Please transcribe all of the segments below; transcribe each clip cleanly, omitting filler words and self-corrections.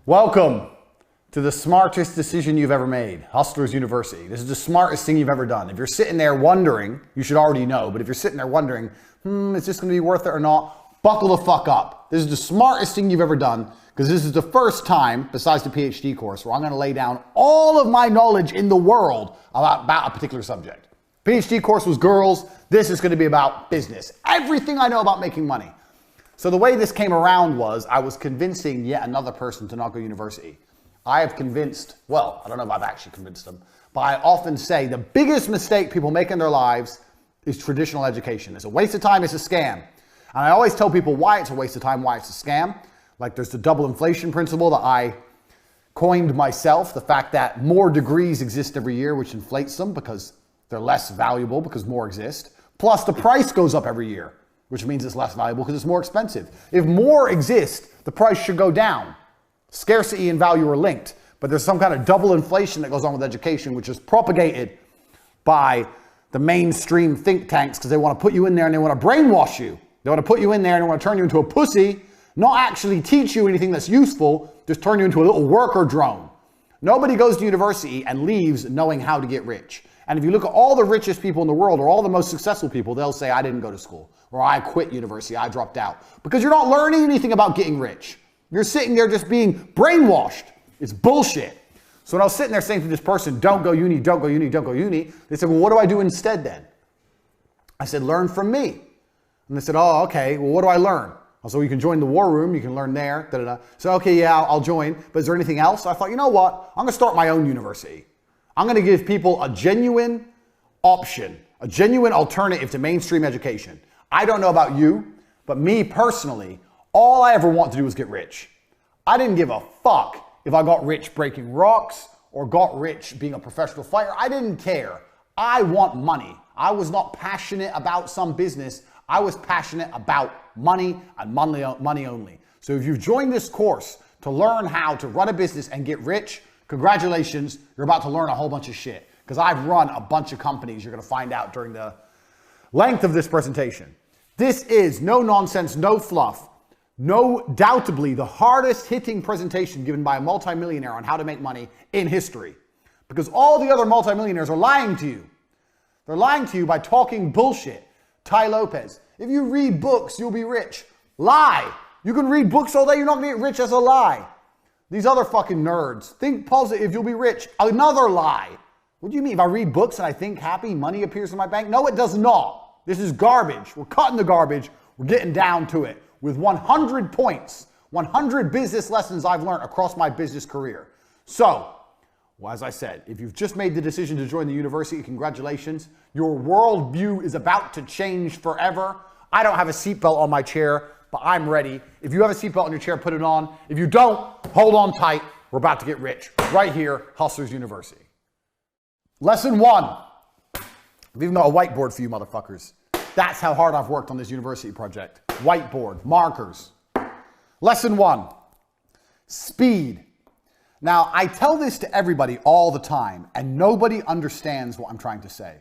Welcome to the smartest decision you've ever made, Hustlers University. This is the smartest thing you've ever done. If you're sitting there wondering, you should already know, but if you're sitting there wondering, is this gonna be worth it or not? Buckle the fuck up. This is the smartest thing you've ever done, because this is the first time, besides the PhD course, where I'm gonna lay down all of my knowledge in the world about a particular subject. PhD course was girls. This is gonna be about business. Everything I know about making money. So the way this came around was I was convincing yet another person to not go to university. I have convinced, well, I don't know if I've actually convinced them, but I often say the biggest mistake people make in their lives is traditional education. It's a waste of time, it's a scam. And I always tell people why it's a waste of time, why it's a scam. Like there's the double inflation principle that I coined myself, the fact that more degrees exist every year, which inflates them because they're less valuable because more exist. Plus the price goes up every year, which means it's less valuable because it's more expensive. If more exist, the price should go down. Scarcity and value are linked, but there's some kind of double inflation that goes on with education, which is propagated by the mainstream think tanks because they want to put you in there and they want to brainwash you. They want to put you in there and they want to turn you into a pussy, not actually teach you anything that's useful, just turn you into a little worker drone. Nobody goes to university and leaves knowing how to get rich. And if you look at all the richest people in the world or all the most successful people, they'll say, I didn't go to school, or I quit university, I dropped out. Because you're not learning anything about getting rich. You're sitting there just being brainwashed. It's bullshit. So when I was sitting there saying to this person, don't go uni, don't go uni, don't go uni, they said, well, what do I do instead then? I said, learn from me. And they said, oh, okay, well, what do I learn? I said, well, you can join the war room, you can learn there, da-da-da. So, okay, yeah, I'll join, but is there anything else? I thought, you know what? I'm gonna start my own university. I'm gonna give people a genuine option, a genuine alternative to mainstream education. I don't know about you, but me personally, all I ever want to do is get rich. I didn't give a fuck if I got rich breaking rocks or got rich being a professional fighter. I didn't care. I want money. I was not passionate about some business. I was passionate about money and money only. So if you've joined this course to learn how to run a business and get rich, congratulations, you're about to learn a whole bunch of shit. Because I've run a bunch of companies, you're gonna find out during the length of this presentation. This is no nonsense, no fluff, no doubtably the hardest hitting presentation given by a multimillionaire on how to make money in history. Because all the other multimillionaires are lying to you. They're lying to you by talking bullshit. Tai Lopez, if you read books, you'll be rich. Lie. You can read books all day, you're not gonna get rich. That's a lie. These other fucking nerds, think positive, you'll be rich. Another lie. What do you mean? If I read books and I think happy, money appears in my bank? No, it does not. This is garbage. We're cutting the garbage. We're getting down to it with 100 points, 100 business lessons I've learned across my business career. So, well, as I said, if you've just made the decision to join the university, congratulations. Your worldview is about to change forever. I don't have a seatbelt on my chair, but I'm ready. If you have a seatbelt on your chair, put it on. If you don't, hold on tight. We're about to get rich right here, Hustlers University. Lesson 1. I've even got a whiteboard for you motherfuckers. That's how hard I've worked on this university project. Whiteboard, markers. Lesson 1, speed. Now, I tell this to everybody all the time, and nobody understands what I'm trying to say.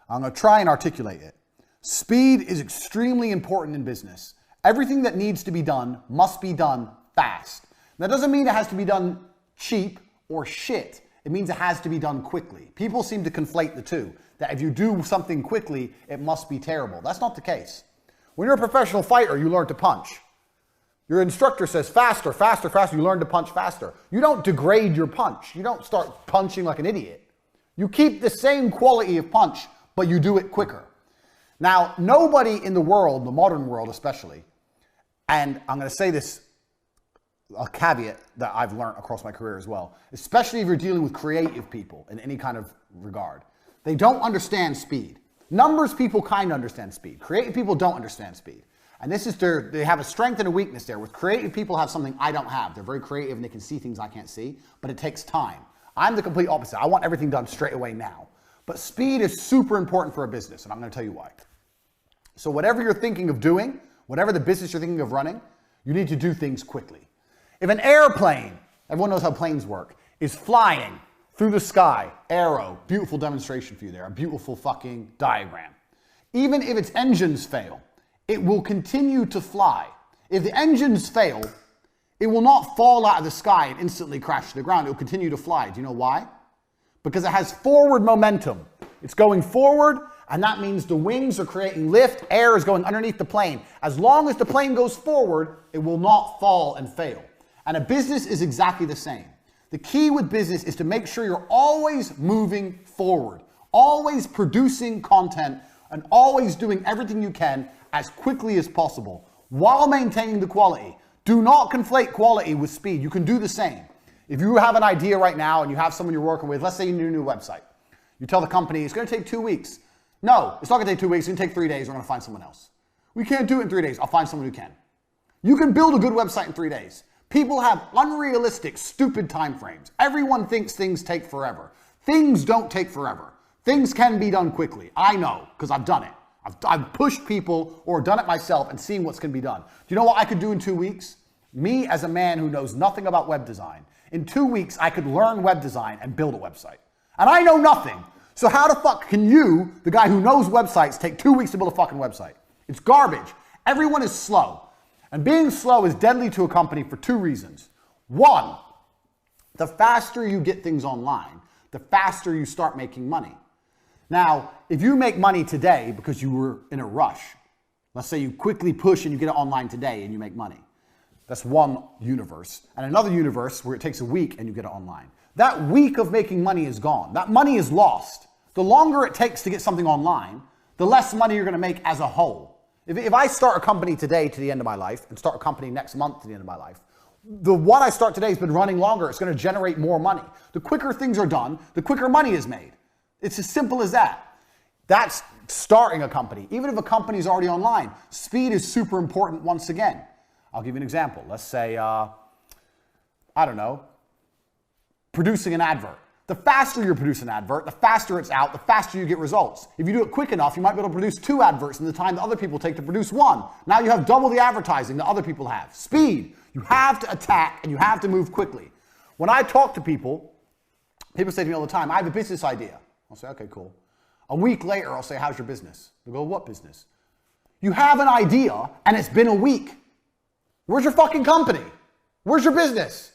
I'm gonna try and articulate it. Speed is extremely important in business. Everything that needs to be done must be done fast. That doesn't mean it has to be done cheap or shit. It means it has to be done quickly. People seem to conflate the two, that if you do something quickly, it must be terrible. That's not the case. When you're a professional fighter, you learn to punch. Your instructor says faster, faster, faster. You learn to punch faster. You don't degrade your punch. You don't start punching like an idiot. You keep the same quality of punch, but you do it quicker. Now, nobody in the world, the modern world especially, and I'm going to say this, a caveat that I've learned across my career as well, especially if you're dealing with creative people in any kind of regard. They don't understand speed. Numbers people kind of understand speed. Creative people don't understand speed. And this is they have a strength and a weakness there. With creative people have something I don't have. They're very creative and they can see things I can't see, but it takes time. I'm the complete opposite. I want everything done straight away now. But speed is super important for a business, and I'm going to tell you why. So whatever you're thinking of doing, whatever the business you're thinking of running, you need to do things quickly. If an airplane, everyone knows how planes work, is flying through the sky, arrow, beautiful demonstration for you there, a beautiful fucking diagram. Even if its engines fail, it will continue to fly. If the engines fail, It will not fall out of the sky and instantly crash to the ground. It will continue to fly. Do you know why? Because it has forward momentum. It's going forward, and that means the wings are creating lift. Air is going underneath the plane. As long as the plane goes forward, it will not fall and fail. And a business is exactly the same. The key with business is to make sure you're always moving forward, always producing content, and always doing everything you can as quickly as possible while maintaining the quality. Do not conflate quality with speed. You can do the same. If you have an idea right now and you have someone you're working with, let's say you need a new website. You tell the company it's going to take 2 weeks. No, it's not going to take 2 weeks. It's going to take 3 days. We're going to find someone else. We can't do it in 3 days. I'll find someone who can. You can build a good website in 3 days. People have unrealistic, stupid time frames. Everyone thinks things take forever. Things don't take forever. Things can be done quickly. I know, because I've done it. I've pushed people or done it myself and seen what's going to be done. Do you know what I could do in 2 weeks? Me, as a man who knows nothing about web design, in 2 weeks, I could learn web design and build a website. And I know nothing. So how the fuck can you, the guy who knows websites, take 2 weeks to build a fucking website? It's garbage. Everyone is slow. And being slow is deadly to a company for 2 reasons. One, the faster you get things online, the faster you start making money. Now, if you make money today because you were in a rush, let's say you quickly push and you get it online today and you make money. That's one universe. And another universe where it takes a week and you get it online. That week of making money is gone. That money is lost. The longer it takes to get something online, the less money you're going to make as a whole. If I start a company today to the end of my life and start a company next month to the end of my life, the one I start today has been running longer. It's going to generate more money. The quicker things are done, the quicker money is made. It's as simple as that. That's starting a company. Even if a company is already online, speed is super important once again. I'll give you an example. Let's say, I don't know, producing an advert. The faster you produce an advert, the faster it's out, the faster you get results. If you do it quick enough, you might be able to produce 2 adverts in the time that other people take to produce 1. Now you have double the advertising that other people have. Speed. You have to attack and you have to move quickly. When I talk to people, people say to me all the time, I have a business idea. I'll say, okay, cool. A week later, I'll say, how's your business? They'll go, what business? You have an idea and it's been a week. Where's your fucking company? Where's your business?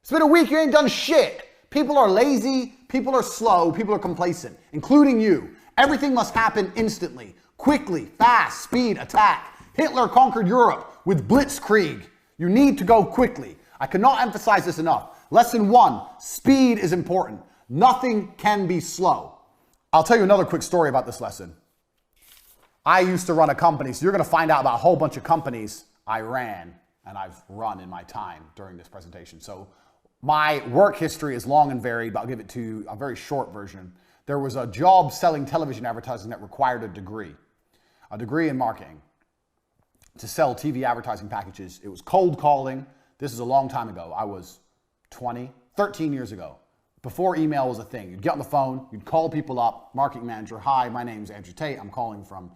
It's been a week, you ain't done shit. People are lazy, people are slow, people are complacent, including you. Everything must happen instantly, quickly, fast, speed, attack. Hitler conquered Europe with blitzkrieg. You need to go quickly. I cannot emphasize this enough. Lesson 1, speed is important. Nothing can be slow. I'll tell you another quick story about this lesson. I used to run a company, so you're going to find out about a whole bunch of companies I ran and I've run in my time during this presentation. So my work history is long and varied, but I'll give it to you a very short version. There was a job selling television advertising that required a degree in marketing to sell TV advertising packages. It was cold calling. This is a long time ago. I was 13 years ago, before email was a thing. You'd get on the phone, you'd call people up, marketing manager, hi, my name's 𝗟𝗘𝗔𝗞𝗘𝗗 Tate. I'm calling from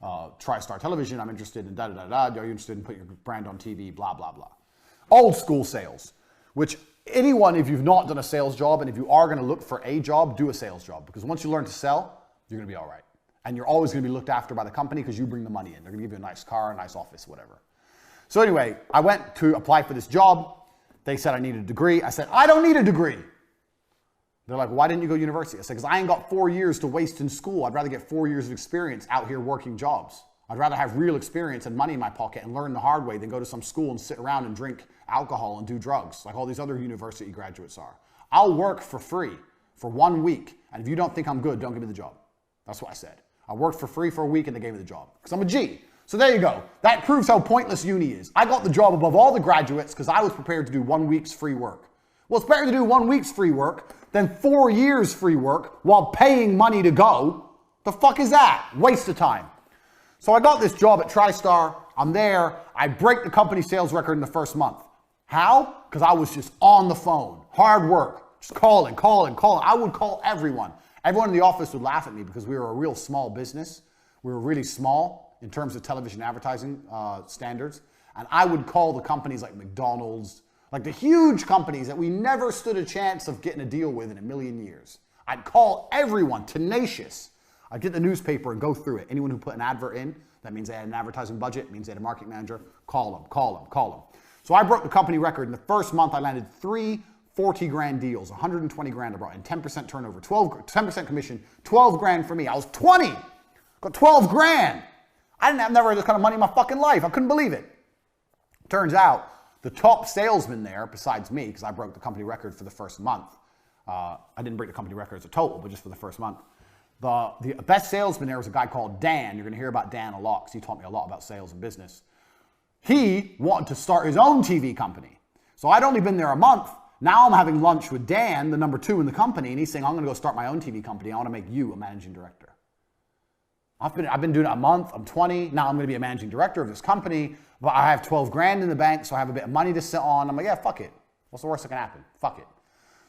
TriStar Television. I'm interested in da-da-da-da. Are you interested in putting your brand on TV? Blah, blah, blah. Old school sales, which anyone, if you've not done a sales job and if you are going to look for a job, do a sales job. Because once you learn to sell, you're going to be all right. And you're always going to be looked after by the company because you bring the money in. They're going to give you a nice car, a nice office, whatever. So anyway, I went to apply for this job. They said I needed a degree. I said, I don't need a degree. They're like, why didn't you go to university? I said, because I ain't got 4 years to waste in school. I'd rather get 4 years of experience out here working jobs. I'd rather have real experience and money in my pocket and learn the hard way than go to some school and sit around and drink alcohol and do drugs like all these other university graduates are. I'll work for free for 1 week. And if you don't think I'm good, don't give me the job. That's what I said. I worked for free for a week and they gave me the job because I'm a G. So there you go. That proves how pointless uni is. I got the job above all the graduates because I was prepared to do 1 week's free work. Well, it's better to do 1 week's free work than 4 years free work while paying money to go. The fuck is that? Waste of time. So I got this job at TriStar. I'm there. I break the company sales record in the first month. How? Because I was just on the phone. Hard work. Just calling. I would call everyone. Everyone in the office would laugh at me because we were a real small business. We were really small in terms of television advertising standards. And I would call the companies like McDonald's, like the huge companies that we never stood a chance of getting a deal with in a million years. I'd call everyone, tenacious. I'd get the newspaper and go through it. Anyone who put an advert in, that means they had an advertising budget, means they had a marketing manager, call them. So I broke the company record. In the first month, I landed 3 40 grand deals, 120 grand I brought in, 10% turnover, 10% commission, 12 grand for me. I was 20, got 12 grand. I didn't have never had this kind of money in my fucking life. I couldn't believe it. Turns out the top salesman there, besides me, because I broke the company record for the first month. I didn't break the company record as a total, but just for the first month. The best salesman there was a guy called Dan. You're going to hear about Dan a lot because he taught me a lot about sales and business. He wanted to start his own TV company. So I'd only been there a month. Now I'm having lunch with Dan, the number 2 in the company, and he's saying, I'm going to go start my own TV company. I want to make you a managing director. I've been doing it a month. I'm 20. Now I'm going to be a managing director of this company, but I have 12 grand in the bank, so I have a bit of money to sit on. I'm like, yeah, fuck it. What's the worst that can happen? Fuck it.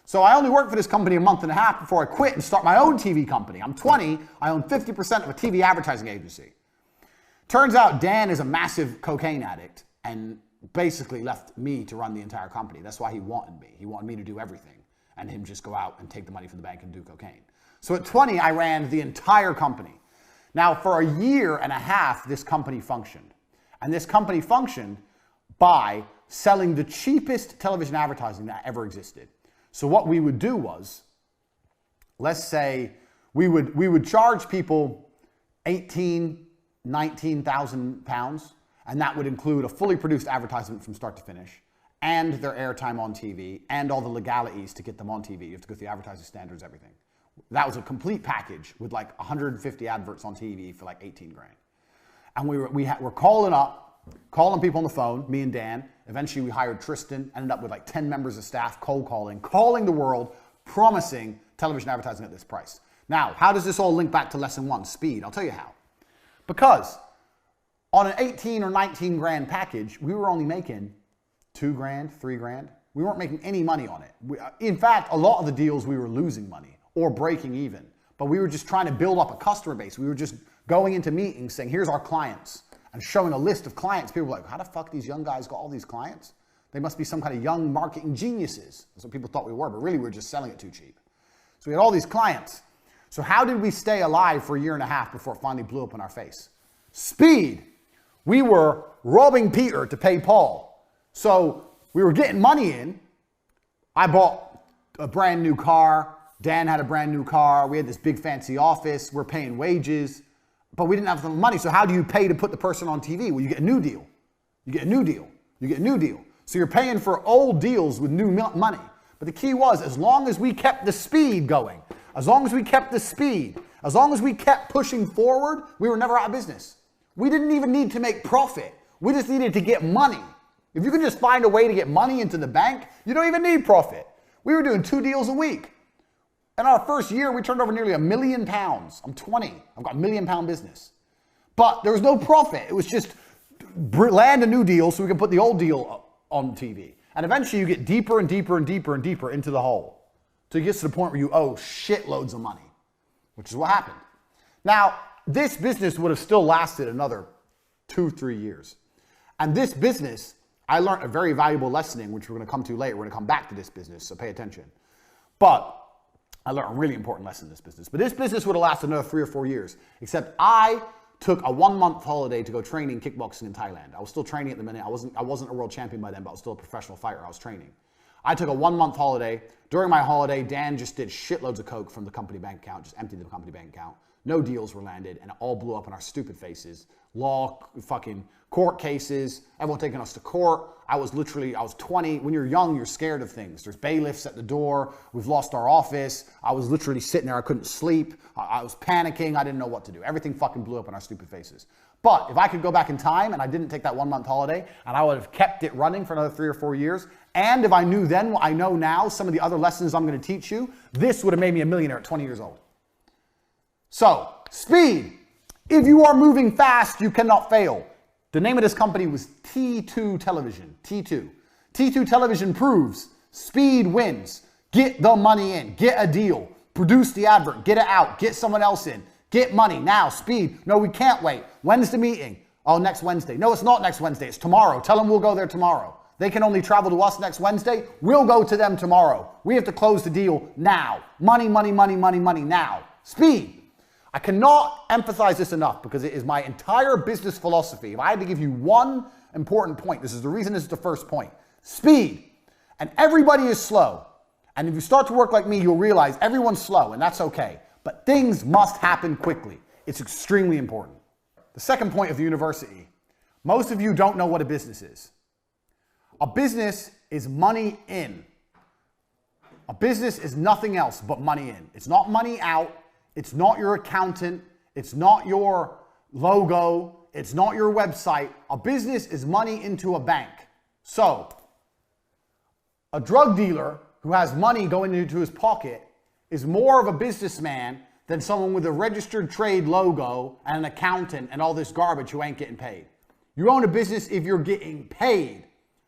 So I only worked for this company a month and a half before I quit and start my own TV company. I'm 20. I own 50% of a TV advertising agency. Turns out Dan is a massive cocaine addict and basically left me to run the entire company. That's why he wanted me. He wanted me to do everything and him just go out and take the money from the bank and do cocaine. So at 20, I ran the entire company. Now, for a year and a half, this company functioned. And this company functioned by selling the cheapest television advertising that ever existed. So what we would do was, let's say we would charge people 19,000 pounds, and that would include a fully produced advertisement from start to finish, and their airtime on TV, and all the legalities to get them on TV. You have to go through the advertising standards, everything. That was a complete package with like 150 adverts on TV for like 18 grand. And we're calling people on the phone, me and Dan. Eventually we hired Tristan, ended up with like 10 members of staff, cold calling the world, promising television advertising at this price. Now, how does this all link back to lesson 1, speed? I'll tell you how. Because on an 18 or 19 grand package, we were only making 2 grand, 3 grand. We weren't making any money on it. In fact, a lot of the deals we were losing money or breaking even, but we were just trying to build up a customer base. We were just going into meetings saying, here's our clients, and showing a list of clients. People were like, how the fuck these young guys got all these clients? They must be some kind of young marketing geniuses. That's what people thought we were, but really we were just selling it too cheap. So we had all these clients. So how did we stay alive for a year and a half before it finally blew up in our face? Speed. We were robbing Peter to pay Paul. So we were getting money in. I bought a brand new car. Dan had a brand new car. We had this big fancy office. We're paying wages, but we didn't have the money. So how do you pay to put the person on TV? Well, you get a new deal. You get a new deal. You get a new deal. So you're paying for old deals with new money. But the key was, as long as we kept the speed going, as long as we kept the speed, as long as we kept pushing forward, we were never out of business. We didn't even need to make profit. We just needed to get money. If you can just find a way to get money into the bank, you don't even need profit. We were doing 2 deals a week. In our first year, we turned over nearly £1 million. I'm 20. I've got £1 million business. But there was no profit. It was just land a new deal so we can put the old deal on TV. And eventually you get deeper and deeper and deeper and deeper into the hole. So it gets to the point where you owe shitloads of money, which is what happened. Now, this business would have still lasted another 2-3 years. And this business, I learned a very valuable lesson in, which we're going to come to later. We're going to come back to this business, so pay attention. But I learned a really important lesson in this business. But this business would have lasted another 3 or 4 years, except I took a 1-month holiday to go training kickboxing in Thailand. I was still training at the minute. I wasn't a world champion by then, but I was still a professional fighter. I was training. I took a 1-month holiday. During my holiday, Dan just did shitloads of coke from the company bank account, just emptied the company bank account. No deals were landed, and it all blew up in our stupid faces. Law, fucking court cases, everyone taking us to court. I was 20. When you're young, you're scared of things. There's bailiffs at the door. We've lost our office. I was literally sitting there. I couldn't sleep. I was panicking. I didn't know what to do. Everything fucking blew up in our stupid faces. But if I could go back in time and I didn't take that 1-month holiday and I would have kept it running for another 3 or 4 years, and if I knew then what I know now, some of the other lessons I'm going to teach you, this would have made me a millionaire at 20 years old. So, speed. If you are moving fast, you cannot fail. The name of this company was T2 Television, T2. T2 Television proves speed wins. Get the money in, get a deal, produce the advert, get it out, get someone else in, get money. Now, speed. No, we can't wait. When's the meeting? Oh, next Wednesday. No, it's not next Wednesday, it's tomorrow. Tell them we'll go there tomorrow. They can only travel to us next Wednesday. We'll go to them tomorrow. We have to close the deal now. Money, money, money, money, money now. Speed. I cannot emphasize this enough because it is my entire business philosophy. If I had to give you one important point, this is the reason this is the first point. Speed. And everybody is slow. And if you start to work like me, you'll realize everyone's slow, and that's okay. But things must happen quickly. It's extremely important. The second point of the university. Most of you don't know what a business is. A business is money in. A business is nothing else but money in. It's not money out. It's not your accountant. It's not your logo. It's not your website. A business is money into a bank. So, a drug dealer who has money going into his pocket is more of a businessman than someone with a registered trade logo and an accountant and all this garbage who ain't getting paid. You own a business if you're getting paid.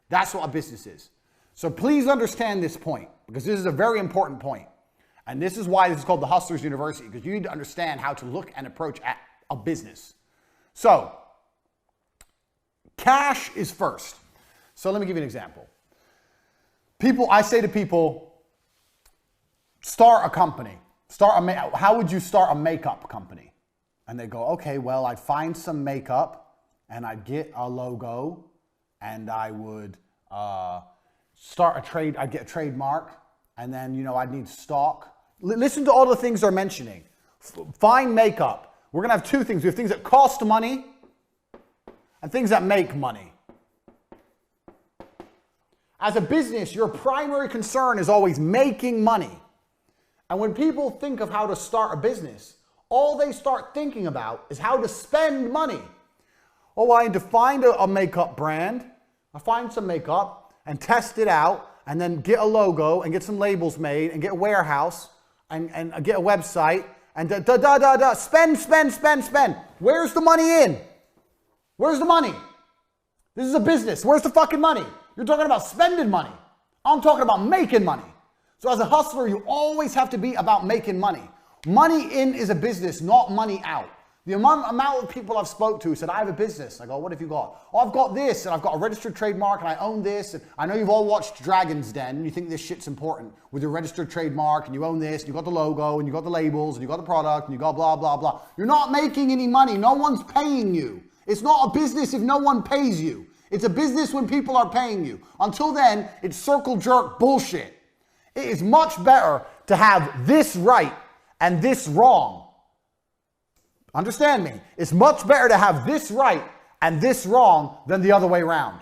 That's what a business is. So please understand this point, because this is a very important point. And this is why this is called the Hustlers University, because you need to understand how to look and approach at a business. So, cash is first. So let me give you an example. I say to people, start a company. How would you start a makeup company? And they go, okay, well, I'd find some makeup and I'd get a logo and I would I'd get a trademark, and then, you know, I'd need stock. Listen to all the things they're mentioning. Find makeup. We're going to have two things. We have things that cost money and things that make money. As a business, your primary concern is always making money. And when people think of how to start a business, all they start thinking about is how to spend money. Oh, I need to find a makeup brand. I find some makeup and test it out, and then get a logo and get some labels made and get a warehouse and get a website and spend. Where's the money in? Where's the money? This is a business. Where's the fucking money? You're talking about spending money. I'm talking about making money. So as a hustler, you always have to be about making money. Money in is a business, not money out. The amount of people I've spoke to said, I have a business. I go, what have you got? Oh, I've got this, and I've got a registered trademark, and I own this. And I know you've all watched Dragon's Den, and you think this shit's important with your registered trademark, and you own this, and you got the logo, and you got the labels, and you got the product, and you got blah, blah, blah. You're not making any money. No one's paying you. It's not a business if no one pays you. It's a business when people are paying you. Until then, it's circle jerk bullshit. It is much better to have this right and this wrong. Understand me. It's much better to have this right and this wrong than the other way around.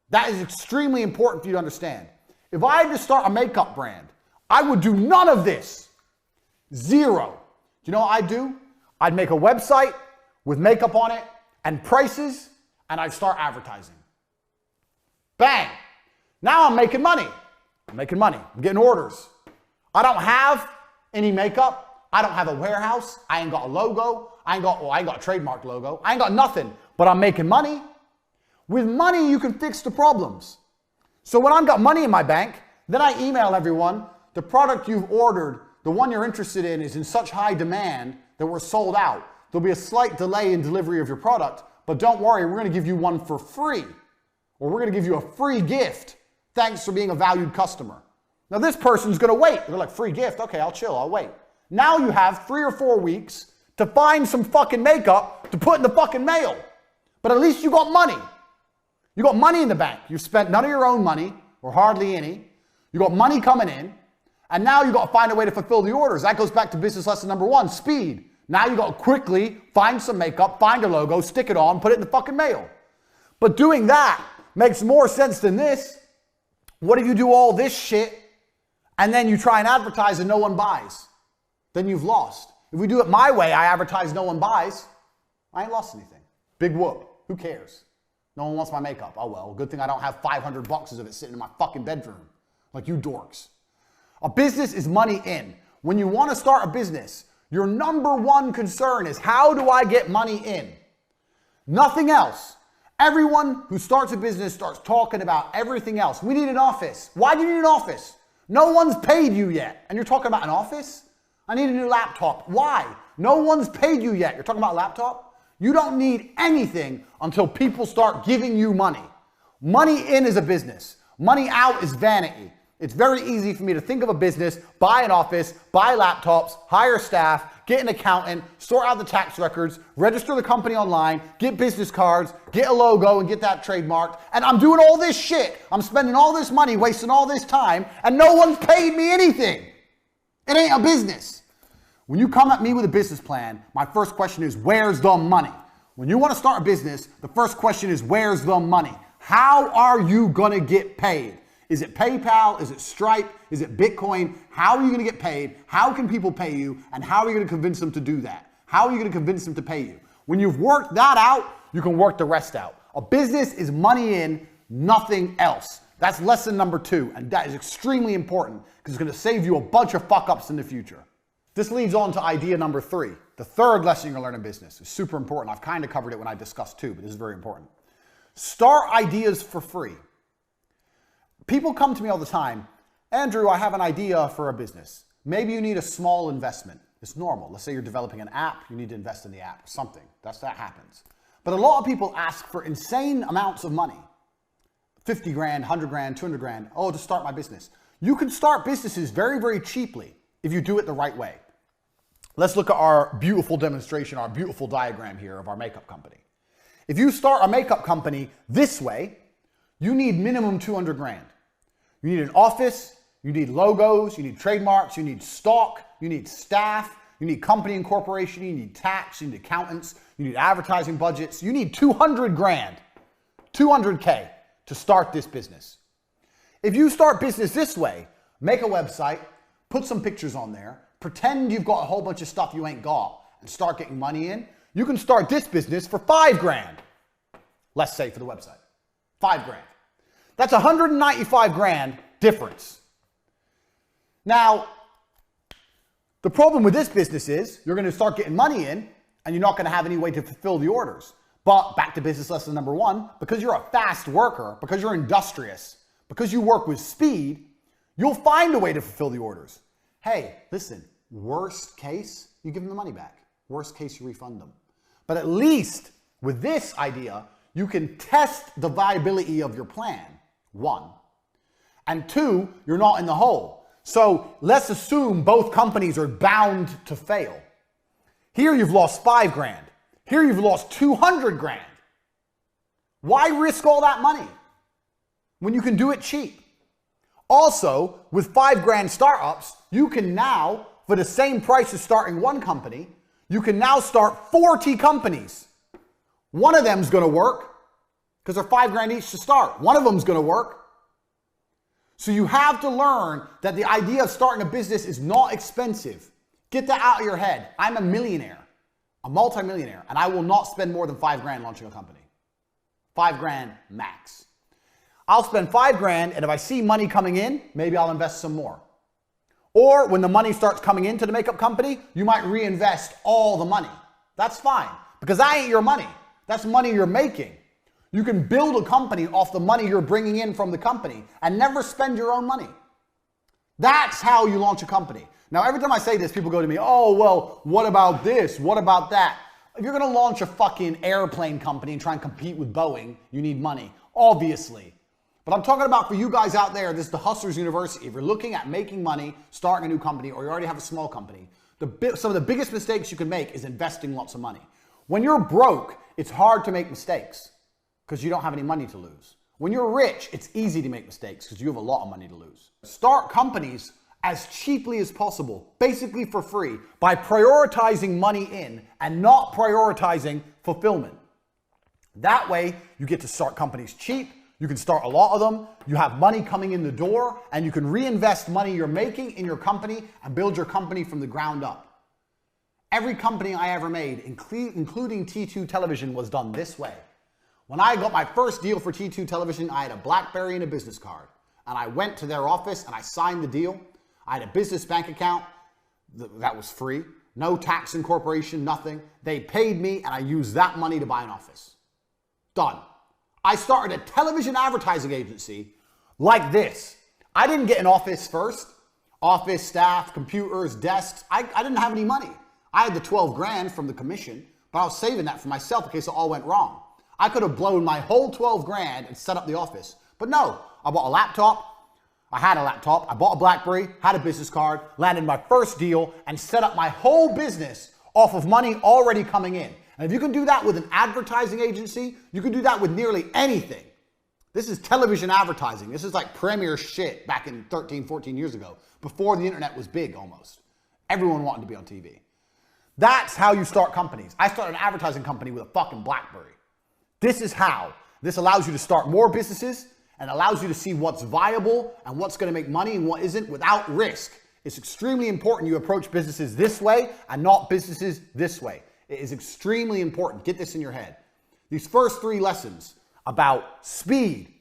That is extremely important for you to understand. If I had to start a makeup brand, I would do none of this. Zero. Do you know what I'd do? I'd make a website with makeup on it and prices, and I'd start advertising. Bang. Now I'm making money. I'm making money. I'm getting orders. I don't have any makeup. I don't have a warehouse. I ain't got a logo. I ain't got a trademark logo. I ain't got nothing, but I'm making money. With money, you can fix the problems. So when I've got money in my bank, then I email everyone, the product you've ordered, the one you're interested in is in such high demand that we're sold out. There'll be a slight delay in delivery of your product, but don't worry, we're going to give you one for free. Or we're going to give you a free gift. Thanks for being a valued customer. Now this person's going to wait. They're like, free gift? Okay, I'll chill, I'll wait. Now you have 3 or 4 weeks to find some fucking makeup to put in the fucking mail. But at least you got money. You got money in the bank. You've spent none of your own money, or hardly any. You got money coming in, and now you got to find a way to fulfill the orders. That goes back to business lesson number 1, speed. Now you got to quickly find some makeup, find a logo, stick it on, put it in the fucking mail. But doing that makes more sense than this. What if you do all this shit, and then you try and advertise and no one buys? Then you've lost. If we do it my way, I advertise, no one buys, I ain't lost anything. Big whoop. Who cares? No one wants my makeup. Oh well, good thing I don't have 500 boxes of it sitting in my fucking bedroom. Like you dorks. A business is money in. When you want to start a business, your number one concern is, how do I get money in? Nothing else. Everyone who starts a business starts talking about everything else. We need an office. Why do you need an office? No one's paid you yet. And you're talking about an office? I need a new laptop. Why? No one's paid you yet. You're talking about a laptop? You don't need anything until people start giving you money. Money in is a business. Money out is vanity. It's very easy for me to think of a business, buy an office, buy laptops, hire staff, get an accountant, sort out the tax records, register the company online, get business cards, get a logo and get that trademarked. And I'm doing all this shit. I'm spending all this money, wasting all this time, and no one's paid me anything. It ain't a business. When you come at me with a business plan, my first question is, where's the money? When you want to start a business, the first question is, where's the money? How are you going to get paid? Is it PayPal? Is it Stripe? Is it Bitcoin? How are you going to get paid? How can people pay you? And how are you going to convince them to do that? How are you going to convince them to pay you? When you've worked that out, you can work the rest out. A business is money in, nothing else. That's lesson number 2, and that is extremely important because it's going to save you a bunch of fuck-ups in the future. This leads on to idea number 3. The third lesson you're going to learn in business is super important. I've kind of covered it when I discussed 2, but this is very important. Start ideas for free. People come to me all the time, Andrew, I have an idea for a business. Maybe you need a small investment. It's normal. Let's say you're developing an app, you need to invest in the app, something. That happens. But a lot of people ask for insane amounts of money. 50 grand, 100 grand, 200 grand. Oh, to start my business. You can start businesses very, very cheaply if you do it the right way. Let's look at our beautiful demonstration, our beautiful diagram here of our makeup company. If you start a makeup company this way, you need minimum 200 grand. You need an office, you need logos, you need trademarks, you need stock, you need staff, you need company incorporation, you need tax, you need accountants, you need advertising budgets. You need 200 grand, 200K to start this business. If you start business this way, make a website, put some pictures on there, pretend you've got a whole bunch of stuff you ain't got, and start getting money in, you can start this business for 5 grand. Let's say for the website, 5 grand. That's 195 grand difference. Now, the problem with this business is you're going to start getting money in and you're not going to have any way to fulfill the orders. But back to business lesson number 1, because you're a fast worker, because you're industrious, because you work with speed, you'll find a way to fulfill the orders. Hey, listen, worst case, you give them the money back. Worst case, you refund them. But at least with this idea, you can test the viability of your plan, 1. And 2, you're not in the hole. So let's assume both companies are bound to fail. Here you've lost 5 grand. Here you've lost 200 grand. Why risk all that money when you can do it cheap? Also, with 5 grand startups, you can now, for the same price as starting one company, you can now start 40 companies. One of them's going to work because they're 5 grand each to start. One of them's going to work. So you have to learn that the idea of starting a business is not expensive. Get that out of your head. I'm a millionaire, a multimillionaire, and I will not spend more than 5 grand launching a company. 5 grand max. I'll spend 5 grand, and if I see money coming in, maybe I'll invest some more. Or when the money starts coming into the makeup company, you might reinvest all the money. That's fine, because that ain't your money. That's money you're making. You can build a company off the money you're bringing in from the company and never spend your own money. That's how you launch a company. Now, every time I say this, people go to me, oh, well, what about this? What about that? If you're going to launch a fucking airplane company and try and compete with Boeing, you need money, obviously. But I'm talking about for you guys out there, this is the Hustlers University. If you're looking at making money, starting a new company, or you already have a small company, some of the biggest mistakes you can make is investing lots of money. When you're broke, it's hard to make mistakes because you don't have any money to lose. When you're rich, it's easy to make mistakes because you have a lot of money to lose. Start companies as cheaply as possible, basically for free, by prioritizing money in and not prioritizing fulfillment. That way, you get to start companies cheap. You can start a lot of them, you have money coming in the door, and you can reinvest money you're making in your company and build your company from the ground up. Every company I ever made, including T2 Television, was done this way. When I got my first deal for T2 Television, I had a BlackBerry and a business card. And I went to their office and I signed the deal. I had a business bank account that was free, no tax incorporation, nothing. They paid me and I used that money to buy an office. Done. I started a television advertising agency like this. I didn't get an office first. Office, staff, computers, desks. I didn't have any money. I had the 12 grand from the commission, but I was saving that for myself in case it all went wrong. I could have blown my whole 12 grand and set up the office. But no, I bought a laptop. I had a laptop, I bought a BlackBerry, had a business card, landed my first deal, and set up my whole business off of money already coming in. And if you can do that with an advertising agency, you can do that with nearly anything. This is television advertising. This is like premier shit back in 13, 14 years ago, before the internet was big almost. Everyone wanted to be on TV. That's how you start companies. I started an advertising company with a fucking BlackBerry. This is how. This allows you to start more businesses and allows you to see what's viable and what's going to make money and what isn't without risk. It's extremely important you approach businesses this way and not businesses this way. It is extremely important. Get this in your head. These first 3 lessons about speed,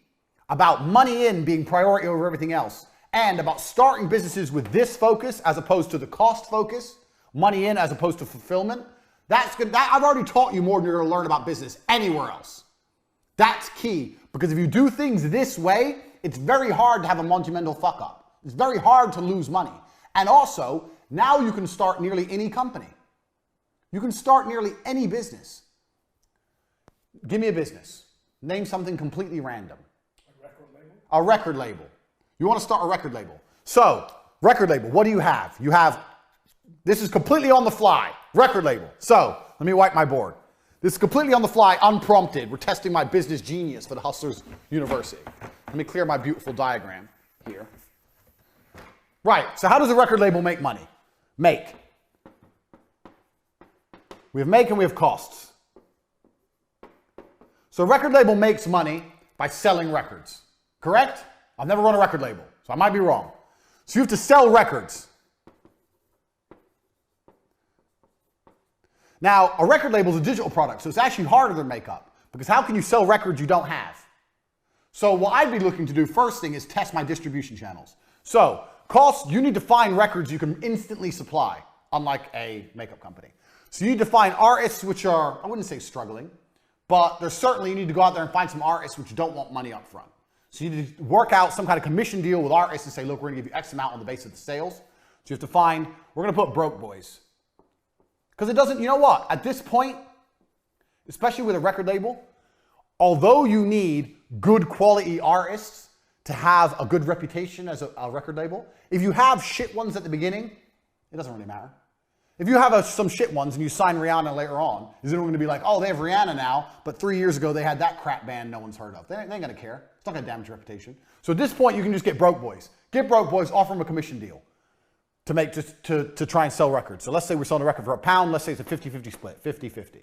about money in being priority over everything else, and about starting businesses with this focus as opposed to the cost focus, money in as opposed to fulfillment, that's good. I've already taught you more than you're going to learn about business anywhere else. That's key, because if you do things this way, it's very hard to have a monumental fuck up. It's very hard to lose money. And also, now you can start nearly any company. You can start nearly any business. Give me a business. Name something completely random. A record label? A record label. You want to start a record label. So, record label, what do you have? You have, this is completely on the fly, record label. So, let me wipe my board. This is completely on the fly, unprompted. We're testing my business genius for the Hustlers University. Let me clear my beautiful diagram here. Right, so how does a record label make money? Make. We have make and we have costs. So a record label makes money by selling records, correct? I've never run a record label, so I might be wrong. So you have to sell records. Now, a record label is a digital product, so it's actually harder than makeup, because how can you sell records you don't have? So what I'd be looking to do first thing is test my distribution channels. So costs, you need to find records you can instantly supply, unlike a makeup company. So you need to find artists which are, I wouldn't say struggling, but there's certainly, you need to go out there and find some artists which don't want money up front. So you need to work out some kind of commission deal with artists and say, look, we're gonna give you X amount on the basis of the sales. So you have to find, we're gonna put broke boys. Because it doesn't, you know what, at this point, especially with a record label, although you need good quality artists to have a good reputation as a record label, if you have shit ones at the beginning, it doesn't really matter. If you have some shit ones and you sign Rihanna later on, is everyone going to be like, oh, they have Rihanna now, but 3 years ago they had that crap band no one's heard of. They ain't going to care. It's not going to damage your reputation. So at this point, you can just get broke boys. Get broke boys, offer them a commission deal to make to try and sell records. So let's say we're selling a record for £1. Let's say it's a 50-50 split, 50-50.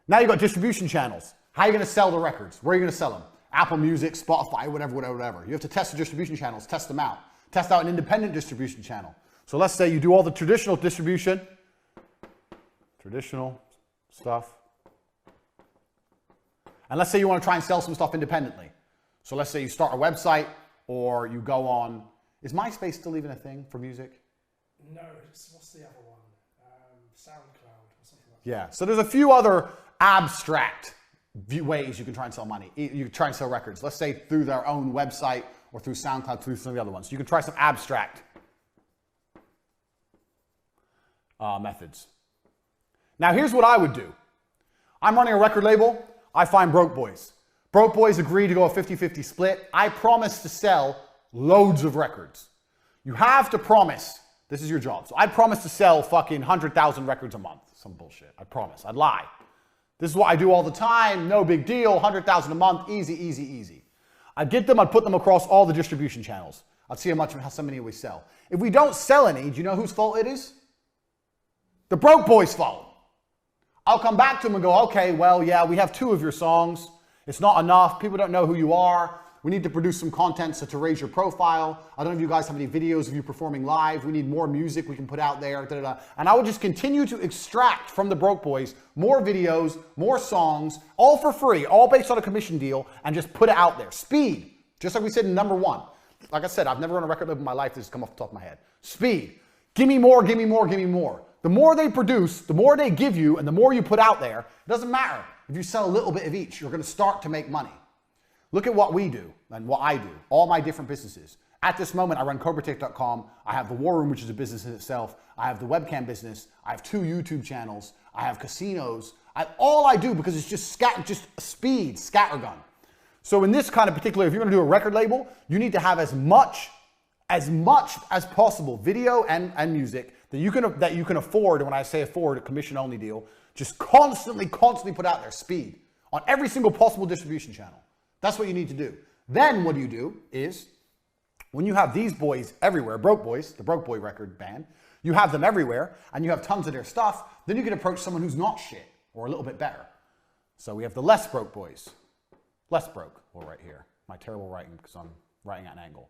Now you've got distribution channels. How are you going to sell the records? Where are you going to sell them? Apple Music, Spotify, whatever. You have to test the distribution channels, test them out. Test out an independent distribution channel. So let's say you do all the traditional distribution, traditional stuff. And let's say you want to try and sell some stuff independently. So let's say you start a website or you go on, is MySpace still even a thing for music? No, what's the other one? SoundCloud or something like that. Yeah, so there's a few other abstract ways you can try and sell money. You can try and sell records. Let's say through their own website or through SoundCloud, through some of the other ones. You can try some abstract methods. Now here's what I would do. I'm running a record label. I find broke boys. Broke boys agree to go a 50-50 split. I promise to sell loads of records. You have to promise. This is your job. So I promise to sell fucking 100,000 records a month. Some bullshit. I promise. I'd lie. This is what I do all the time. No big deal. 100,000 a month. Easy, easy, easy. I'd get them. I'd put them across all the distribution channels. I'd see how many we sell. If we don't sell any, do you know whose fault it is? The broke boys' fault. I'll come back to them and go, okay, well, yeah, we have 2 of your songs. It's not enough. People don't know who you are. We need to produce some content to raise your profile. I don't know if you guys have any videos of you performing live. We need more music we can put out there. Da, da, da. And I would just continue to extract from the broke boys more videos, more songs, all for free, all based on a commission deal, and just put it out there. Speed, just like we said in number 1. Like I said, I've never run a record label in my life. This has come off the top of my head. Speed. Give me more, give me more, give me more. The more they produce, the more they give you, and the more you put out there, it doesn't matter. If you sell a little bit of each, you're going to start to make money. Look at what we do and what I do, all my different businesses. At this moment, I run CobraTate.com. I have the War Room, which is a business in itself. I have the webcam business. I have 2 YouTube channels. I have casinos. All I do, because it's just speed, scattergun. So in this kind of particular, if you're going to do a record label, you need to have as much as possible video and music that you can afford. And when I say afford, a commission-only deal, just constantly put out there, speed, on every single possible distribution channel. That's what you need to do. Then what you do is, when you have these boys everywhere, Broke Boys, the Broke Boy record band, you have them everywhere, and you have tons of their stuff, then you can approach someone who's not shit, or a little bit better. So we have the Less Broke Boys. Less Broke, well, right here. My terrible writing, because I'm writing at an angle.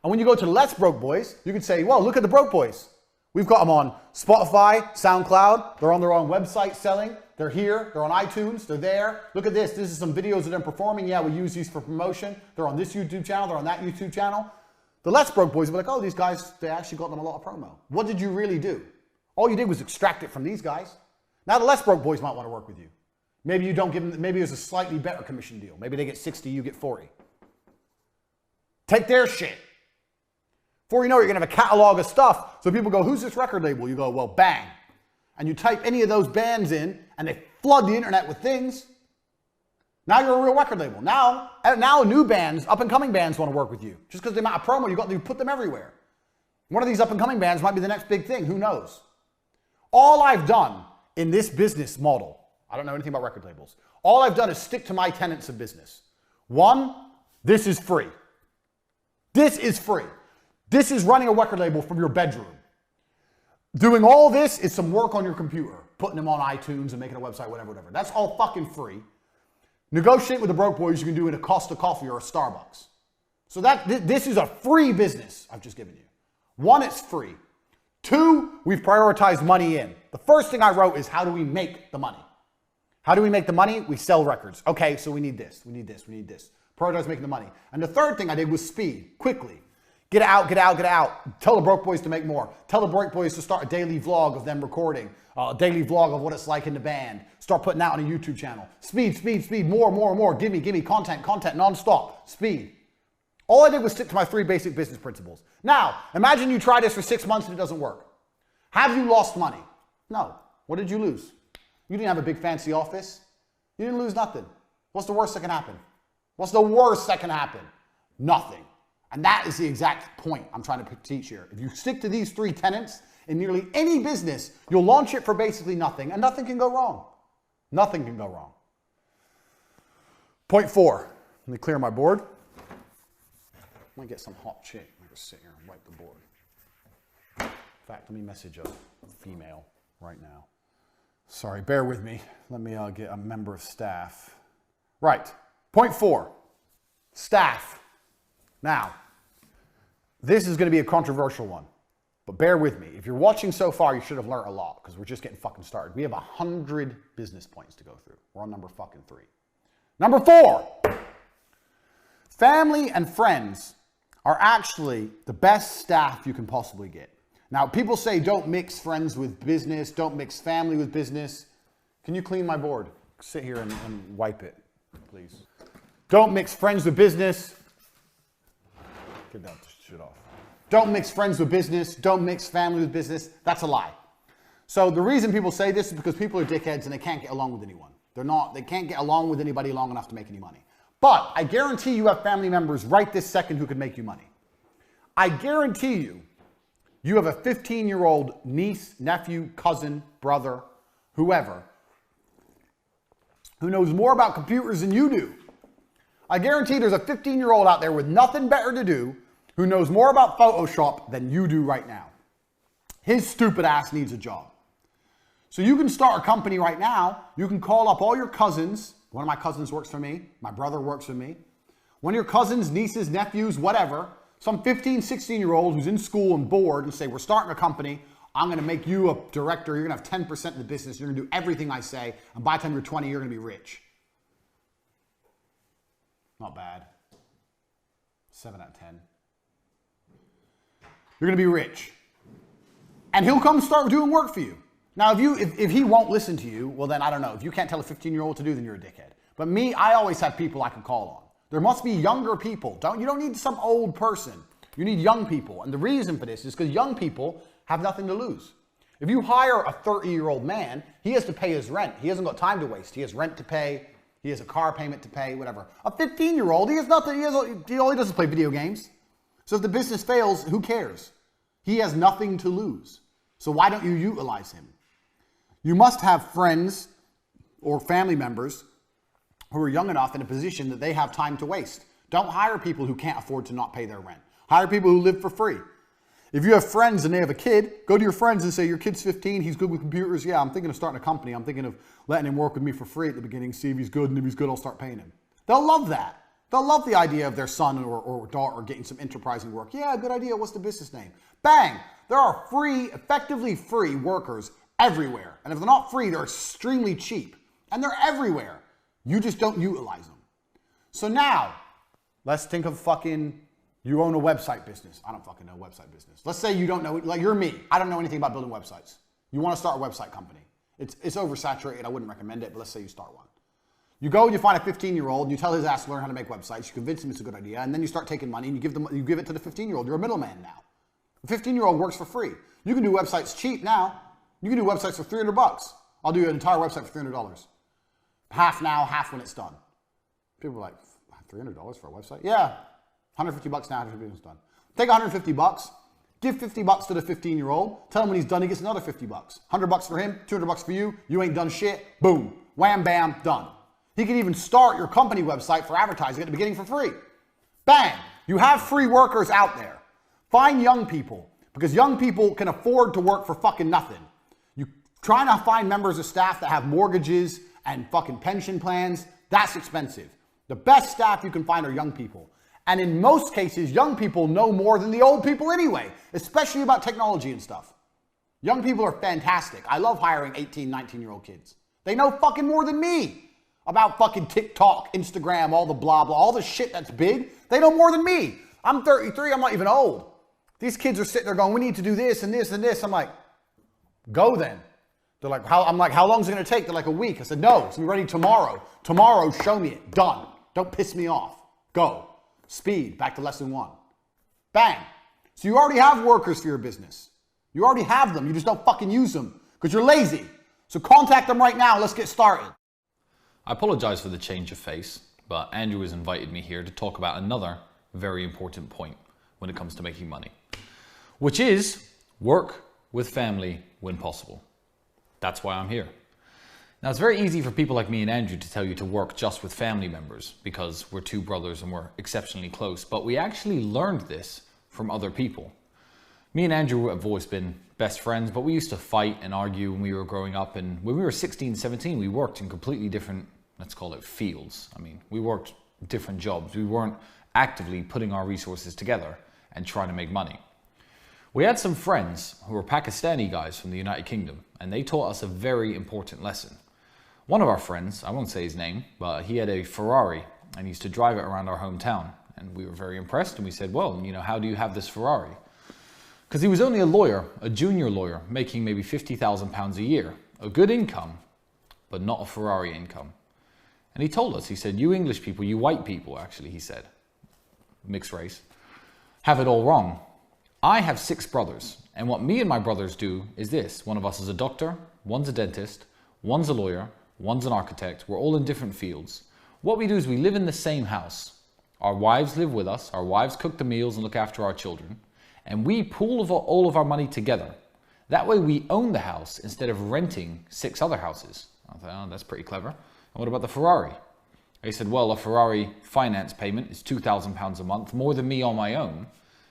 And when you go to the Less Broke Boys, you can say, well, look at the Broke Boys. We've got them on Spotify, SoundCloud. They're on their own website selling. They're here. They're on iTunes. They're there. Look at this. This is some videos of them performing. Yeah, we use these for promotion. They're on this YouTube channel. They're on that YouTube channel. The Less Broke Boys will be like, oh, these guys, they actually got them a lot of promo. What did you really do? All you did was extract it from these guys. Now the Less Broke Boys might want to work with you. Maybe you don't give them, maybe there's a slightly better commission deal. Maybe they get 60, you get 40. Take their shit. Before you know it, you're going to have a catalog of stuff. So people go, who's this record label? You go, well, bang. And you type any of those bands in, and they flood the internet with things. Now you're a real record label. Now new bands, up-and-coming bands want to work with you. Just because the amount of promo you got, you put them everywhere. One of these up-and-coming bands might be the next big thing. Who knows? All I've done in this business model, I don't know anything about record labels. All I've done is stick to my tenets of business. One, this is free. This is free. This is running a record label from your bedroom. Doing all this is some work on your computer, putting them on iTunes and making a website, whatever. That's all fucking free. Negotiate with the Broke Boys you can do in a Costa Coffee or a Starbucks. So this is a free business I've just given you. One, it's free. Two, we've prioritized money in. The first thing I wrote is, how do we make the money? How do we make the money? We sell records. Okay, so we need this, we need this, we need this. Prioritize making the money. And the third thing I did was speed, quickly. Get out, get out, get out. Tell the Broke Boys to make more. Tell the Broke Boys to start a daily vlog of them recording. A daily vlog of what it's like in the band. Start putting out on a YouTube channel. Speed, speed, speed, more, more, more. Give me content, non-stop. Speed. All I did was stick to my 3 basic business principles. Now, imagine you try this for 6 months and it doesn't work. Have you lost money? No. What did you lose? You didn't have a big fancy office. You didn't lose nothing. What's the worst that can happen? What's the worst that can happen? Nothing. And that is the exact point I'm trying to teach here. If you stick to these 3 tenets in nearly any business, you'll launch it for basically nothing, and nothing can go wrong. Nothing can go wrong. Point 4. Let me clear my board. I'm going to get some hot chick. I'm going to sit here and wipe the board. In fact, let me message a female right now. Sorry, bear with me. Let me get a member of staff. Right. Point 4. Staff. Now, this is going to be a controversial one, but bear with me. If you're watching so far, you should have learned a lot, because we're just getting fucking started. We have 100 business points to go through. We're on number fucking 3. Number 4. Family and friends are actually the best staff you can possibly get. Now, people say don't mix friends with business, don't mix family with business. Can you clean my board? Sit here and wipe it, please. Don't mix friends with business. Get that shit off. Don't mix friends with business. Don't mix family with business. That's a lie. So the reason people say this is because people are dickheads and they can't get along with anyone. They can't get along with anybody long enough to make any money. But I guarantee you have family members right this second who could make you money. I guarantee you have a 15-year-old niece, nephew, cousin, brother, whoever, who knows more about computers than you do. I guarantee there's a 15-year-old out there with nothing better to do who knows more about Photoshop than you do right now. His stupid ass needs a job. So you can start a company right now. You can call up all your cousins. One of my cousins works for me. My brother works for me. One of your cousins, nieces, nephews, whatever, some 15, 16-year-old who's in school and bored, and say, we're starting a company. I'm going to make you a director. You're going to have 10% of the business. You're going to do everything I say. And by the time you're 20, you're going to be rich. Not bad. 7 out of 10. You're going to be rich. And he'll come start doing work for you. Now, if he won't listen to you, well, then I don't know. If you can't tell a 15-year-old to do, then you're a dickhead. But me, I always have people I can call on. There must be younger people. You don't need some old person. You need young people. And the reason for this is because young people have nothing to lose. If you hire a 30-year-old man, he has to pay his rent. He hasn't got time to waste. He has rent to pay. He has a car payment to pay, whatever. A 15-year-old, he has nothing. He only doesn't play video games. So if the business fails, who cares? He has nothing to lose. So why don't you utilize him? You must have friends or family members who are young enough in a position that they have time to waste. Don't hire people who can't afford to not pay their rent. Hire people who live for free. If you have friends and they have a kid, go to your friends and say, your kid's 15, he's good with computers. Yeah, I'm thinking of starting a company. I'm thinking of letting him work with me for free at the beginning, see if he's good, and if he's good, I'll start paying him. They'll love that. They'll love the idea of their son or daughter getting some enterprising work. Yeah, good idea. What's the business name? Bang! There are free, effectively free workers everywhere. And if they're not free, they're extremely cheap. And they're everywhere. You just don't utilize them. So now, let's think of you own a website business. I don't fucking know website business. Let's say you don't know, like you're me. I don't know anything about building websites. You want to start a website company. It's oversaturated. I wouldn't recommend it, but let's say you start one. You go and you find a 15-year-old and you tell his ass to learn how to make websites. You convince him it's a good idea, and then you start taking money and you give it to the 15-year-old. You're a middleman now. The 15-year-old works for free. You can do websites cheap now. You can do websites for $300. I'll do an entire website for $300. Half now, half when it's done. People are like, $300 for a website? Yeah. $150 now, $150 when it's done. Take $150, give $50 to the 15-year-old, tell him when he's done, he gets another $50. $100 for him, $200 for you, you ain't done shit, boom, wham, bam, done. He can even start your company website for advertising at the beginning for free. Bang, you have free workers out there. Find young people, because young people can afford to work for fucking nothing. You trying to find members of staff that have mortgages and fucking pension plans, that's expensive. The best staff you can find are young people. And in most cases, young people know more than the old people anyway, especially about technology and stuff. Young people are fantastic. I love hiring 18, 19-year-old kids. They know fucking more than me about fucking TikTok, Instagram, all the blah, blah, all the shit that's big. They know more than me. I'm 33, I'm not even old. These kids are sitting there going, we need to do this and this and this. I'm like, go then. They're like, how long is it going to take? They're like, a week. I said, no, it's going to be ready tomorrow. Tomorrow, show me it. Done. Don't piss me off. Go. Speed, back to lesson 1. Bang. So you already have workers for your business. You already have them. You just don't fucking use them because you're lazy. So contact them right now. Let's get started. I apologize for the change of face, but Andrew has invited me here to talk about another very important point when it comes to making money, which is work with family when possible. That's why I'm here. Now, it's very easy for people like me and Andrew to tell you to work just with family members because we're two brothers and we're exceptionally close, but we actually learned this from other people. Me and Andrew have always been best friends, but we used to fight and argue when we were growing up, and when we were 16, 17, we worked in completely different, let's call it fields. I mean, we worked different jobs. We weren't actively putting our resources together and trying to make money. We had some friends who were Pakistani guys from the United Kingdom, and they taught us a very important lesson. One of our friends, I won't say his name, but he had a Ferrari and he used to drive it around our hometown. And we were very impressed and we said, well, you know, how do you have this Ferrari? Because he was only a lawyer, a junior lawyer, making maybe £50,000 a year. A good income, but not a Ferrari income. And he told us, he said, you English people, you white people, actually, he said, mixed race, have it all wrong. I have 6 brothers. And what me and my brothers do is this. One of us is a doctor, one's a dentist, one's a lawyer, one's an architect. We're all in different fields. What we do is we live in the same house. Our wives live with us. Our wives cook the meals and look after our children. And we pool all of our money together. That way we own the house instead of renting 6 other houses. I thought, oh, that's pretty clever. And what about the Ferrari? He said, well, a Ferrari finance payment is £2,000 a month, more than me on my own.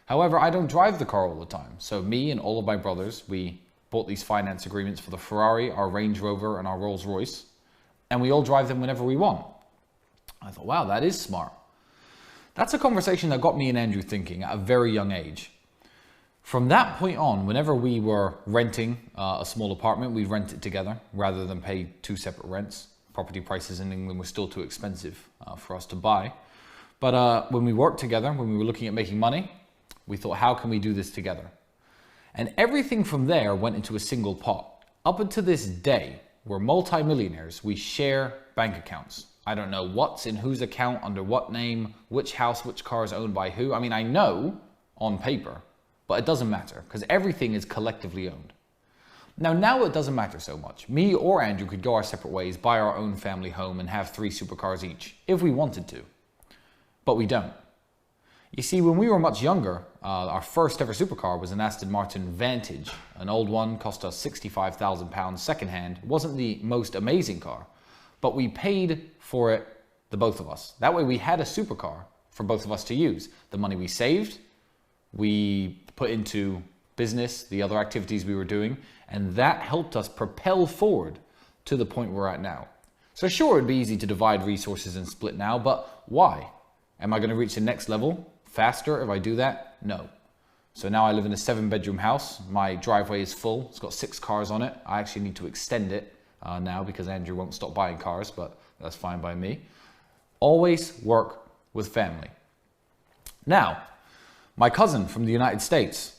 However, I don't drive the car all the time. So me and all of my brothers, we bought these finance agreements for the Ferrari, our Range Rover, and our Rolls Royce. And we all drive them whenever we want. I thought, wow, that is smart. That's a conversation that got me and Andrew thinking at a very young age. From that point on, whenever we were renting a small apartment, we'd rent it together rather than pay 2 separate rents. Property prices in England were still too expensive for us to buy. But when we worked together, when we were looking at making money, we thought, how can we do this together? And everything from there went into a single pot. Up until this day, we're multi-millionaires. We share bank accounts. I don't know what's in whose account, under what name, which house, which car is owned by who. I mean, I know on paper, but it doesn't matter because everything is collectively owned. Now it doesn't matter so much. Me or Andrew could go our separate ways, buy our own family home and have 3 supercars each, if we wanted to. But we don't. You see, when we were much younger, our first ever supercar was an Aston Martin Vantage. An old one, cost us £65,000 secondhand. It wasn't the most amazing car, but we paid for it, the both of us. That way we had a supercar for both of us to use. The money we saved, we put into business, the other activities we were doing, and that helped us propel forward to the point we're at now. So sure, it'd be easy to divide resources and split now, but why? Am I going to reach the next level faster if I do that? No. So now I live in a 7-bedroom house. My driveway is full. It's got 6 cars on it. I actually need to extend it now because Andrew won't stop buying cars, but that's fine by me. Always work with family. Now, my cousin from the United States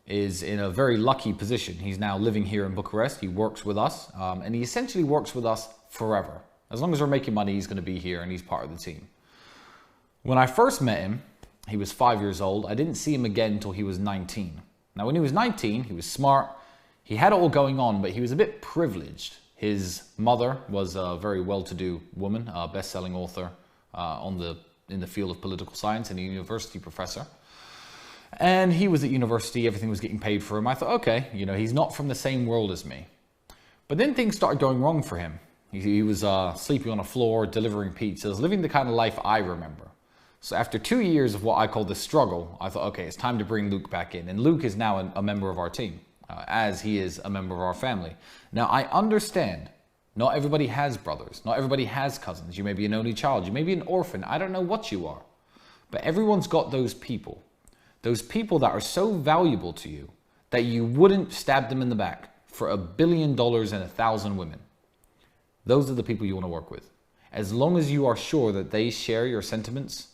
is in a very lucky position. He's now living here in Bucharest. He works with us, and he essentially works with us forever. As long as we're making money, he's going to be here and he's part of the team. When I first met him, he was 5 years old. I didn't see him again until he was 19. Now, when he was 19, he was smart. He had it all going on, but he was a bit privileged. His mother was a very well-to-do woman, a best-selling author in the field of political science and a university professor. And he was at university, everything was getting paid for him. I thought, okay, you know, he's not from the same world as me. But then things started going wrong for him. He was sleeping on a floor, delivering pizzas, living the kind of life I remember. So after 2 years of what I call the struggle, I thought, okay, it's time to bring Luke back in. And Luke is now a member of our team, as he is a member of our family. Now, I understand not everybody has brothers. Not everybody has cousins. You may be an only child. You may be an orphan. I don't know what you are. But everyone's got those people. Those people that are so valuable to you that you wouldn't stab them in the back for $1 billion and 1,000 women. Those are the people you want to work with. As long as you are sure that they share your sentiments,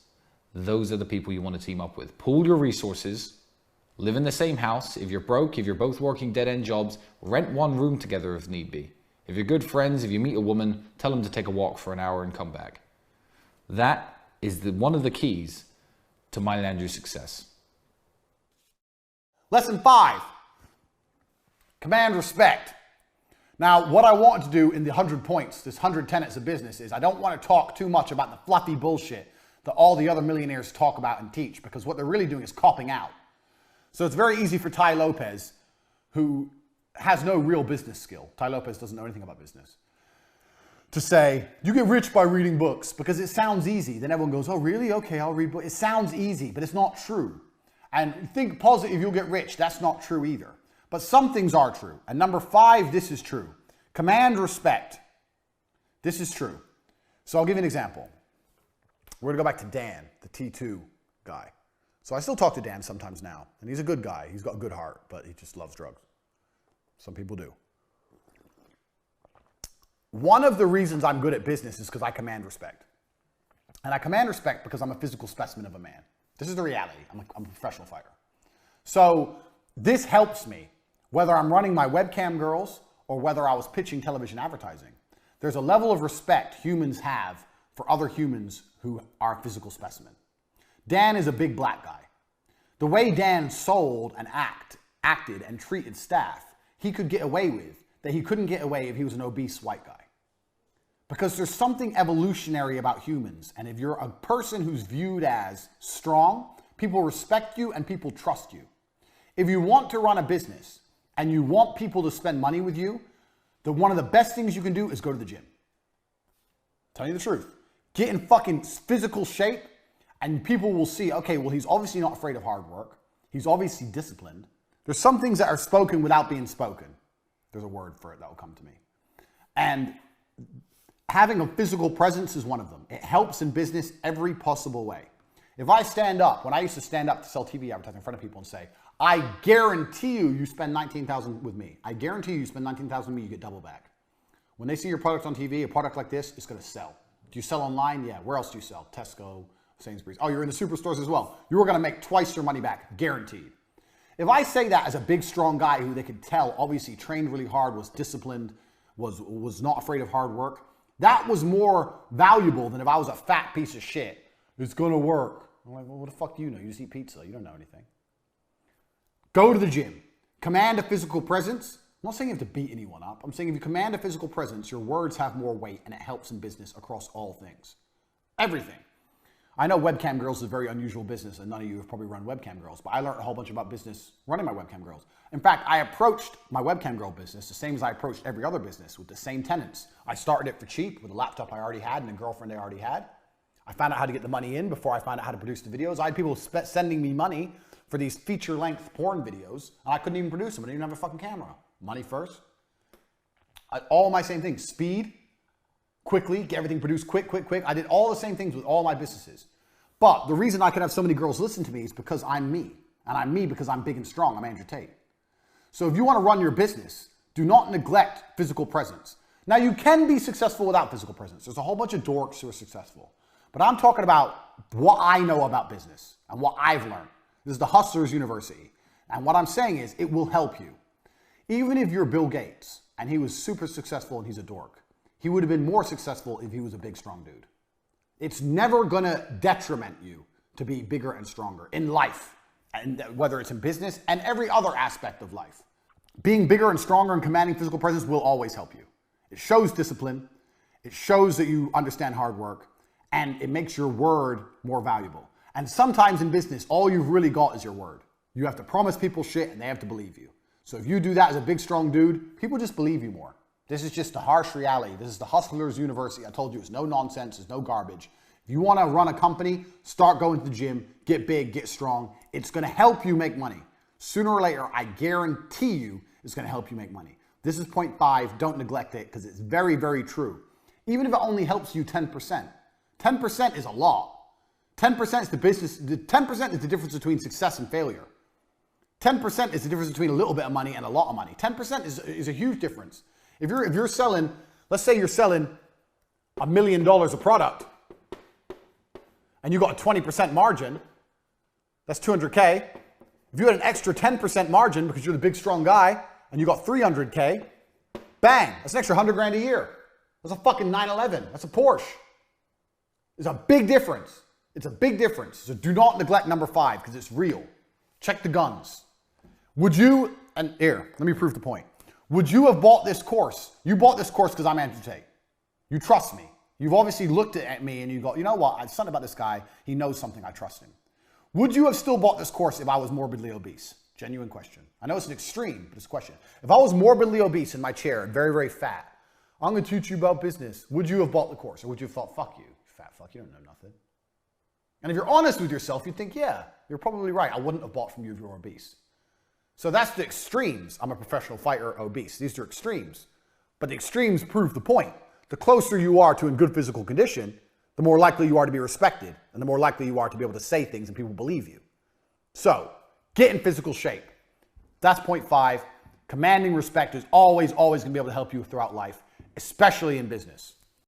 those are the people you want to team up with. Pool your resources, live in the same house. If you're broke, if you're both working dead-end jobs, rent one room together if need be. If you're good friends, if you meet a woman, tell them to take a walk for an hour and come back. That is one of the keys to mine and Andrew's success. Lesson 5, command respect. Now, what I want to do in the 100 points, this 100 tenets of business, is I don't want to talk too much about the fluffy bullshit that all the other millionaires talk about and teach, because what they're really doing is copping out. So it's very easy for Tai Lopez, who has no real business skill. Tai Lopez doesn't know anything about business, to say, you get rich by reading books, because it sounds easy. Then everyone goes, oh, really? Okay, I'll read books. It sounds easy, but it's not true. And think positive, you'll get rich. That's not true either. But some things are true. And number 5, this is true. Command respect. This is true. So I'll give you an example. We're going to go back to Dan, the T2 guy. So I still talk to Dan sometimes now. And he's a good guy. He's got a good heart, but he just loves drugs. Some people do. One of the reasons I'm good at business is because I command respect. And I command respect because I'm a physical specimen of a man. This is the reality. I'm a professional fighter. So this helps me, whether I'm running my webcam girls or whether I was pitching television advertising. There's a level of respect humans have for other humans who are a physical specimen. Dan is a big black guy. The way Dan sold and acted and treated staff, he could get away with that he couldn't get away if he was an obese white guy. Because there's something evolutionary about humans. And if you're a person who's viewed as strong, people respect you and people trust you. If you want to run a business and you want people to spend money with you, then one of the best things you can do is go to the gym. Tell you the truth. Get in fucking physical shape and people will see, okay, well, he's obviously not afraid of hard work. He's obviously disciplined. There's some things that are spoken without being spoken. There's a word for it that will come to me. And having a physical presence is one of them. It helps in business every possible way. If I stand up, when I used to stand up to sell TV advertising in front of people and say, I guarantee you spend $19,000 with me. I guarantee you spend $19,000 with me, you get double back. When they see your product on TV, a product like this, it's going to sell. Do you sell online? Yeah. Where else do you sell? Tesco, Sainsbury's. Oh, you're in the superstores as well. You're going to make twice your money back, guaranteed. If I say that as a big, strong guy who they could tell, obviously trained really hard, was disciplined, was not afraid of hard work, that was more valuable than if I was a fat piece of shit. It's going to work. I'm like, well, what the fuck do you know? You just eat pizza. You don't know anything. Go to the gym. Command a physical presence. I'm not saying you have to beat anyone up. I'm saying if you command a physical presence, your words have more weight and it helps in business across all things. Everything. I know webcam girls is a very unusual business and none of you have probably run webcam girls, but I learned a whole bunch about business running my webcam girls. In fact, I approached my webcam girl business the same as I approached every other business, with the same tenets. I started it for cheap with a laptop I already had and a girlfriend I already had. I found out how to get the money in before I found out how to produce the videos. I had people sending me money for these feature-length porn videos, and I couldn't even produce them. I didn't even have a fucking camera. Money first. All my same things. Speed, quickly, get everything produced quick. I did all the same things with all my businesses. But the reason I can have so many girls listen to me is because I'm me. And I'm me because I'm big and strong. I'm Andrew Tate. So if you want to run your business, do not neglect physical presence. Now, you can be successful without physical presence. There's a whole bunch of dorks who are successful. But I'm talking about what I know about business and what I've learned. This is the Hustlers University. And what I'm saying is it will help you. Even if you're Bill Gates and he was super successful and he's a dork, he would have been more successful if he was a big, strong dude. It's never going to detriment you to be bigger and stronger in life, and whether it's in business and every other aspect of life. Being bigger and stronger and commanding physical presence will always help you. It shows discipline. It shows that you understand hard work, and it makes your word more valuable. And sometimes in business, all you've really got is your word. You have to promise people shit and they have to believe you. So if you do that as a big, strong dude, people just believe you more. This is just the harsh reality. This is the Hustlers University. I told you it's no nonsense, it's no garbage. If you want to run a company, start going to the gym, get big, get strong. It's going to help you make money. Sooner or later, I guarantee you, it's going to help you make money. This is point 5. Don't neglect it because it's very, very true. Even if it only helps you 10%. 10% is a lot. 10% is the business. 10% is the difference between success and failure. 10% is the difference between a little bit of money and a lot of money. 10% is a huge difference. If you're selling, let's say you're selling $1 million of product and you got a 20% margin, that's 200K. If you had an extra 10% margin because you're the big, strong guy and you got 300K, bang, that's an extra 100 grand a year. That's a fucking 911. That's a Porsche. It's a big difference. It's a big difference. So do not neglect number 5 because it's real. Check the guns. Would you, and here, let me prove the point. Would you have bought this course? You bought this course because I'm Andrew Tate. You trust me. You've obviously looked at me and you go, you know what? There's something about this guy. He knows something. I trust him. Would you have still bought this course if I was morbidly obese? Genuine question. I know it's an extreme, but it's a question. If I was morbidly obese in my chair and very, very fat, I'm going to teach you about business. Would you have bought the course? Or would you have thought, fuck you, fat fuck, you don't know nothing? And if you're honest with yourself, you'd think, yeah, you're probably right. I wouldn't have bought from you if you were obese. So that's the extremes. I'm a professional fighter, obese. These are extremes. But the extremes prove the point. The closer you are to in good physical condition, the more likely you are to be respected, and the more likely you are to be able to say things and people believe you. So, get in physical shape. That's point 5. Commanding respect is always going to be able to help you throughout life, especially in business.